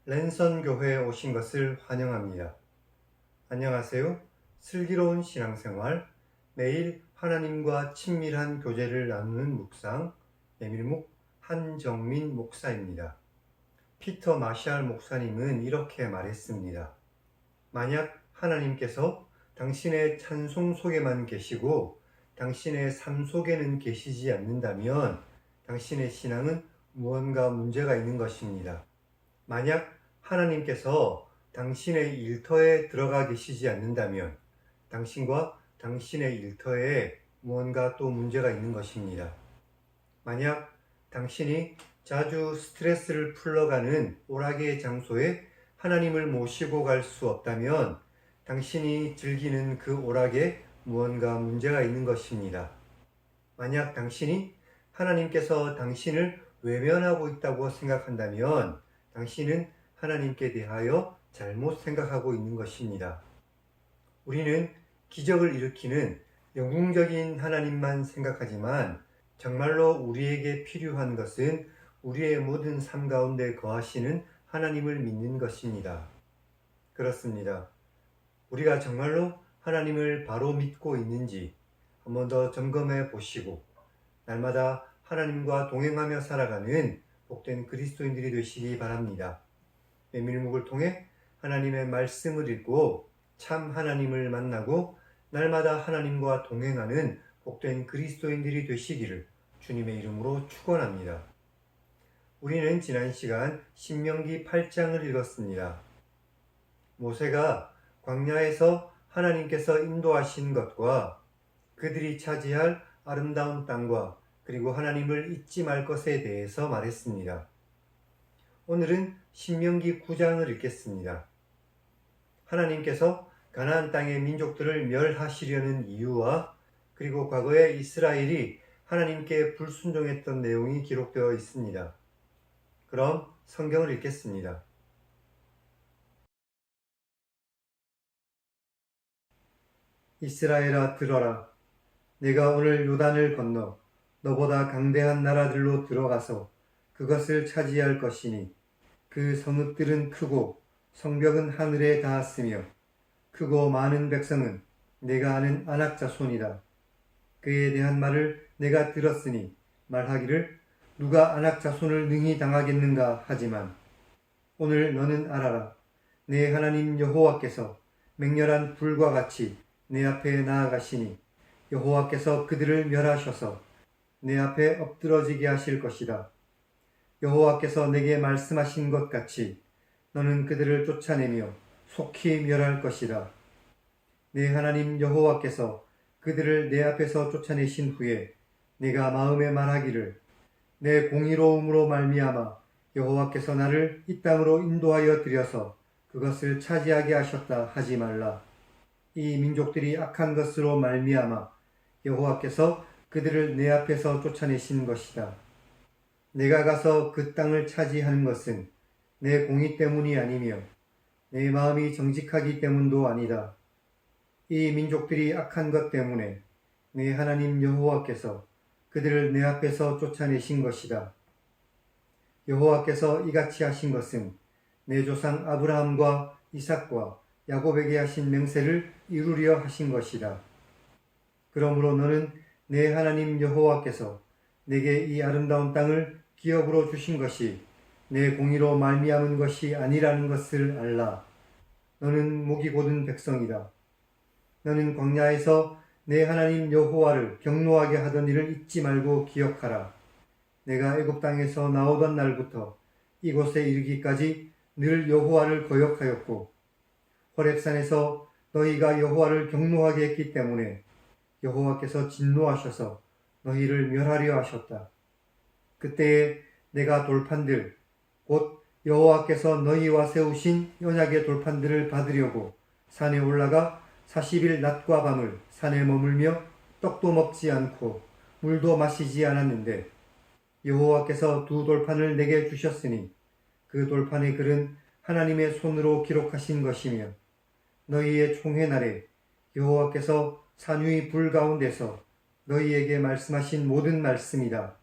랜선 교회에 오신 것을 환영합니다. 안녕하세요. 슬기로운 신앙생활, 매일 하나님과 친밀한 교제를 나누는 묵상, 예밀묵 한정민 목사입니다. 피터 마샬 목사님은 이렇게 말했습니다. 만약 하나님께서 당신의 찬송 속에만 계시고 당신의 삶 속에는 계시지 않는다면 당신의 신앙은 무언가 문제가 있는 것입니다. 만약 하나님께서 당신의 일터에 들어가 계시지 않는다면 당신과 당신의 일터에 무언가 또 문제가 있는 것입니다. 만약 당신이 자주 스트레스를 풀러가는 오락의 장소에 하나님을 모시고 갈 수 없다면 당신이 즐기는 그 오락에 무언가 문제가 있는 것입니다. 만약 당신이 하나님께서 당신을 외면하고 있다고 생각한다면 당신은 하나님께 대하여 잘못 생각하고 있는 것입니다. 우리는 기적을 일으키는 영웅적인 하나님만 생각하지만 정말로 우리에게 필요한 것은 우리의 모든 삶 가운데 거하시는 하나님을 믿는 것입니다. 그렇습니다. 우리가 정말로 하나님을 바로 믿고 있는지 한 번 더 점검해 보시고 날마다 하나님과 동행하며 살아가는 복된 그리스도인들이 되시기 바랍니다. 예밀묵을 통해 하나님의 말씀을 읽고 참 하나님을 만나고 날마다 하나님과 동행하는 복된 그리스도인들이 되시기를 주님의 이름으로 축원합니다. 우리는 지난 시간 신명기 8장을 읽었습니다. 모세가 광야에서 하나님께서 인도하신 것과 그들이 차지할 아름다운 땅과 그리고 하나님을 잊지 말 것에 대해서 말했습니다. 오늘은 신명기 9장을 읽겠습니다. 하나님께서 가나안 땅의 민족들을 멸하시려는 이유와 그리고 과거에 이스라엘이 하나님께 불순종했던 내용이 기록되어 있습니다. 그럼 성경을 읽겠습니다. 이스라엘아 들어라. 내가 오늘 요단을 건너 너보다 강대한 나라들로 들어가서 그것을 차지할 것이니 그 성읍들은 크고 성벽은 하늘에 닿았으며 크고 많은 백성은 내가 아는 아낙 자손이다. 그에 대한 말을 내가 들었으니 말하기를 누가 아낙 자손을 능히 당하겠는가 하지만 오늘 너는 알아라. 내 하나님 여호와께서 맹렬한 불과 같이 내 앞에 나아가시니 여호와께서 그들을 멸하셔서 내 앞에 엎드러지게 하실 것이다. 여호와께서 내게 말씀하신 것 같이 너는 그들을 쫓아내며 속히 멸할 것이다. 내 하나님 여호와께서 그들을 내 앞에서 쫓아내신 후에 내가 마음에 말하기를 내 공의로움으로 말미암아 여호와께서 나를 이 땅으로 인도하여 들여서 그것을 차지하게 하셨다 하지 말라. 이 민족들이 악한 것으로 말미암아 여호와께서 그들을 내 앞에서 쫓아내신 것이다. 내가 가서 그 땅을 차지하는 것은 내 공의 때문이 아니며 내 마음이 정직하기 때문도 아니다. 이 민족들이 악한 것 때문에 내 하나님 여호와께서 그들을 내 앞에서 쫓아내신 것이다. 여호와께서 이같이 하신 것은 내 조상 아브라함과 이삭과 야곱에게 하신 맹세를 이루려 하신 것이다. 그러므로 너는 내 하나님 여호와께서 내게 이 아름다운 땅을 기업으로 주신 것이 내 공의로 말미암은 것이 아니라는 것을 알라. 너는 목이 곧은 백성이다. 너는 광야에서 내 하나님 여호와를 경노하게 하던 일을 잊지 말고 기억하라. 내가 애굽 땅에서 나오던 날부터 이곳에 이르기까지 늘 여호와를 거역하였고 호렙산에서 너희가 여호와를 경노하게 했기 때문에 여호와께서 진노하셔서 너희를 멸하려 하셨다. 그때에 내가 돌판들 곧 여호와께서 너희와 세우신 언약의 돌판들을 받으려고 산에 올라가 40일 낮과 밤을 산에 머물며 떡도 먹지 않고 물도 마시지 않았는데 여호와께서 두 돌판을 내게 주셨으니 그 돌판의 글은 하나님의 손으로 기록하신 것이며 너희의 총회 날에 여호와께서 산 위 불 가운데서 너희에게 말씀하신 모든 말씀이다.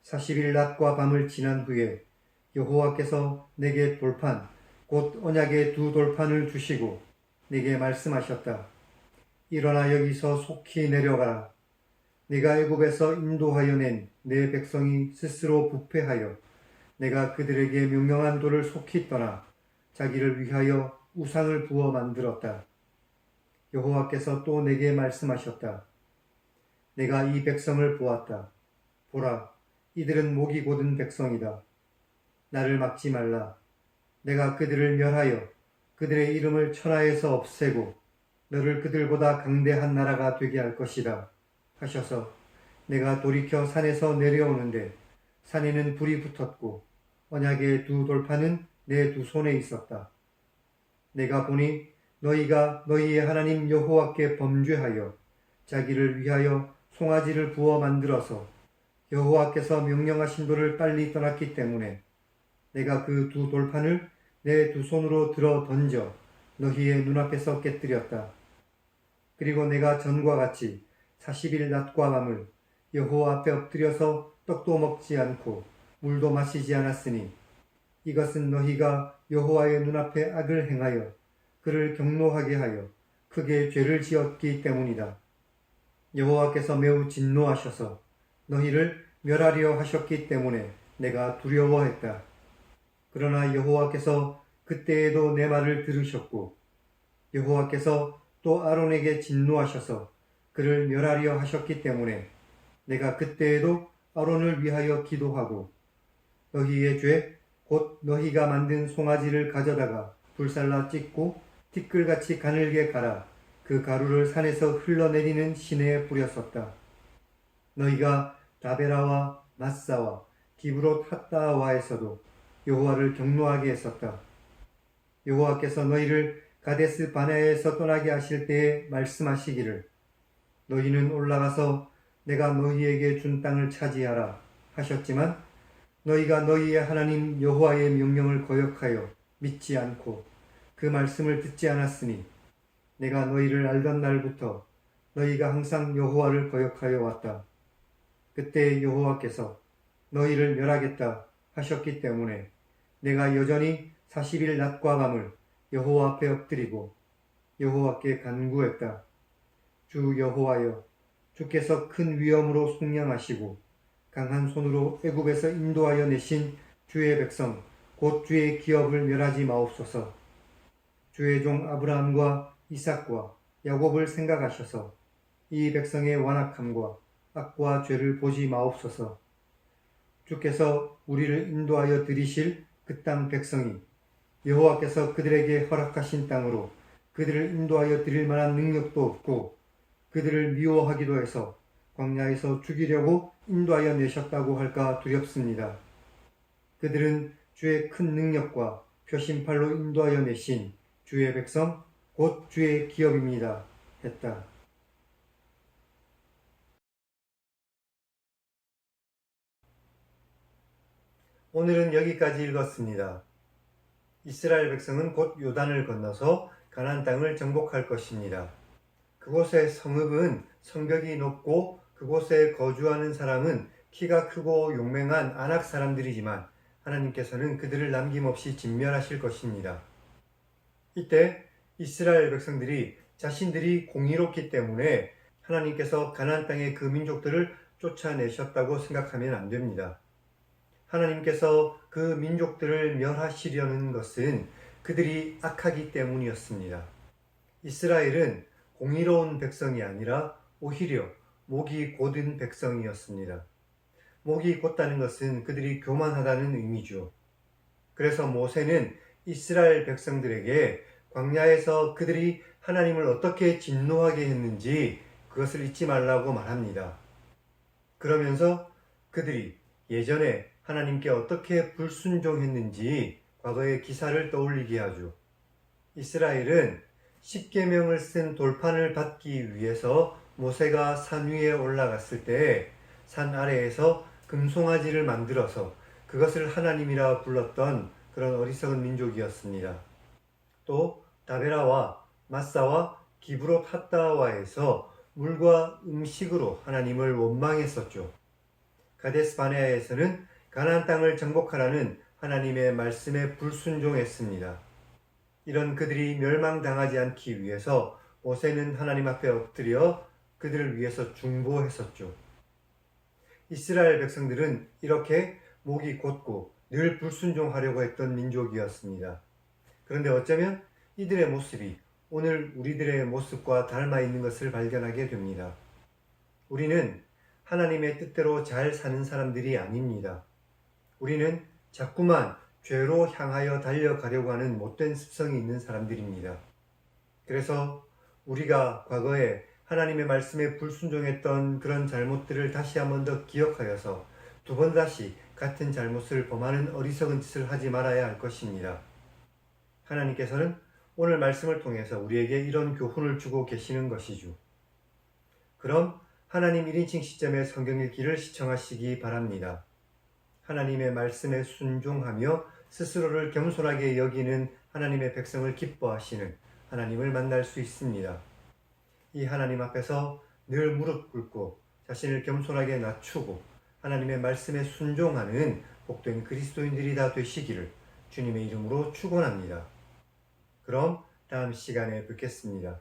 40일 낮과 밤을 지난 후에 여호와께서 내게 돌판 곧 언약의 두 돌판을 주시고 내게 말씀하셨다. 일어나 여기서 속히 내려가라. 내가 애굽에서 인도하여 낸 내 백성이 스스로 부패하여 내가 그들에게 명령한 도를 속히 떠나 자기를 위하여 우상을 부어 만들었다. 여호와께서 또 내게 말씀하셨다. 내가 이 백성을 보았다. 보라, 이들은 목이 곧은 백성이다. 나를 막지 말라. 내가 그들을 멸하여 그들의 이름을 천하에서 없애고 너를 그들보다 강대한 나라가 되게 할 것이다. 하셔서 내가 돌이켜 산에서 내려오는데 산에는 불이 붙었고 언약의 두 돌판은 내 두 손에 있었다. 내가 보니 너희가 너희의 하나님 여호와께 범죄하여 자기를 위하여 송아지를 부어 만들어서 여호와께서 명령하신 도를 빨리 떠났기 때문에 내가 그 두 돌판을 내 두 손으로 들어 던져 너희의 눈앞에서 깨뜨렸다. 그리고 내가 전과 같이 40일 낮과 밤을 여호와 앞에 엎드려서 떡도 먹지 않고 물도 마시지 않았으니 이것은 너희가 여호와의 눈앞에 악을 행하여 그를 경노하게 하여 크게 죄를 지었기 때문이다. 여호와께서 매우 진노하셔서 너희를 멸하려 하셨기 때문에 내가 두려워했다. 그러나 여호와께서 그때에도 내 말을 들으셨고 여호와께서 또 아론에게 진노하셔서 그를 멸하려 하셨기 때문에 내가 그때에도 아론을 위하여 기도하고 너희의 죄 곧 너희가 만든 송아지를 가져다가 불살라 찢고 티끌같이 가늘게 갈아 그 가루를 산에서 흘러내리는 시내에 뿌렸었다. 너희가 다베라와 마사와 기브롯 핫다와에서도 여호와를 경노하게 했었다. 여호와께서 너희를 가데스 바네아에서 떠나게 하실 때에 말씀하시기를 너희는 올라가서 내가 너희에게 준 땅을 차지하라 하셨지만 너희가 너희의 하나님 여호와의 명령을 거역하여 믿지 않고 그 말씀을 듣지 않았으니 내가 너희를 알던 날부터 너희가 항상 여호와를 거역하여 왔다. 그때 여호와께서 너희를 멸하겠다 하셨기 때문에 내가 여전히 40일 낮과 밤을 여호와 앞에 엎드리고 여호와께 간구했다. 주 여호와여, 주께서 큰 위엄으로 속량하시고 강한 손으로 애굽에서 인도하여 내신 주의 백성 곧 주의 기업을 멸하지 마옵소서. 주의 종 아브라함과 이삭과 야곱을 생각하셔서 이 백성의 완악함과 악과 죄를 보지 마옵소서. 주께서 우리를 인도하여 들이실 그 땅 백성이 여호와께서 그들에게 허락하신 땅으로 그들을 인도하여 드릴 만한 능력도 없고 그들을 미워하기도 해서 광야에서 죽이려고 인도하여 내셨다고 할까 두렵습니다. 그들은 주의 큰 능력과 표심팔로 인도하여 내신 주의 백성 곧 주의 기업입니다. 했다. 오늘은 여기까지 읽었습니다. 이스라엘 백성은 곧 요단을 건너서 가나안 땅을 정복할 것입니다. 그곳의 성읍은 성벽이 높고 그곳에 거주하는 사람은 키가 크고 용맹한 아낙 사람들이지만 하나님께서는 그들을 남김없이 진멸하실 것입니다. 이때 이스라엘 백성들이 자신들이 공의롭기 때문에 하나님께서 가나안 땅의 그 민족들을 쫓아내셨다고 생각하면 안 됩니다. 하나님께서 그 민족들을 멸하시려는 것은 그들이 악하기 때문이었습니다. 이스라엘은 공의로운 백성이 아니라 오히려 목이 곧은 백성이었습니다. 목이 곧다는 것은 그들이 교만하다는 의미죠. 그래서 모세는 이스라엘 백성들에게 광야에서 그들이 하나님을 어떻게 진노하게 했는지 그것을 잊지 말라고 말합니다. 그러면서 그들이 예전에 하나님께 어떻게 불순종했는지 과거의 기사를 떠올리게 하죠. 이스라엘은 십계명을 쓴 돌판을 받기 위해서 모세가 산 위에 올라갔을 때 산 아래에서 금송아지를 만들어서 그것을 하나님이라 불렀던 그런 어리석은 민족이었습니다. 또 다베라와 마사와 기브롯 핫다와에서 물과 음식으로 하나님을 원망했었죠. 가데스 바네아에서는 가나안 땅을 정복하라는 하나님의 말씀에 불순종했습니다. 이런 그들이 멸망당하지 않기 위해서 모세는 하나님 앞에 엎드려 그들을 위해서 중보했었죠. 이스라엘 백성들은 이렇게 목이 곧고 늘 불순종하려고 했던 민족이었습니다. 그런데 어쩌면 이들의 모습이 오늘 우리들의 모습과 닮아 있는 것을 발견하게 됩니다. 우리는 하나님의 뜻대로 잘 사는 사람들이 아닙니다. 우리는 자꾸만 죄로 향하여 달려가려고 하는 못된 습성이 있는 사람들입니다. 그래서 우리가 과거에 하나님의 말씀에 불순종했던 그런 잘못들을 다시 한 번 더 기억하여서 두 번 다시 같은 잘못을 범하는 어리석은 짓을 하지 말아야 할 것입니다. 하나님께서는 오늘 말씀을 통해서 우리에게 이런 교훈을 주고 계시는 것이죠. 그럼 하나님 1인칭 시점의 성경 읽기를 시청하시기 바랍니다. 하나님의 말씀에 순종하며 스스로를 겸손하게 여기는 하나님의 백성을 기뻐하시는 하나님을 만날 수 있습니다. 이 하나님 앞에서 늘 무릎 꿇고 자신을 겸손하게 낮추고 하나님의 말씀에 순종하는 복된 그리스도인들이 다 되시기를 주님의 이름으로 축원합니다. 그럼 다음 시간에 뵙겠습니다.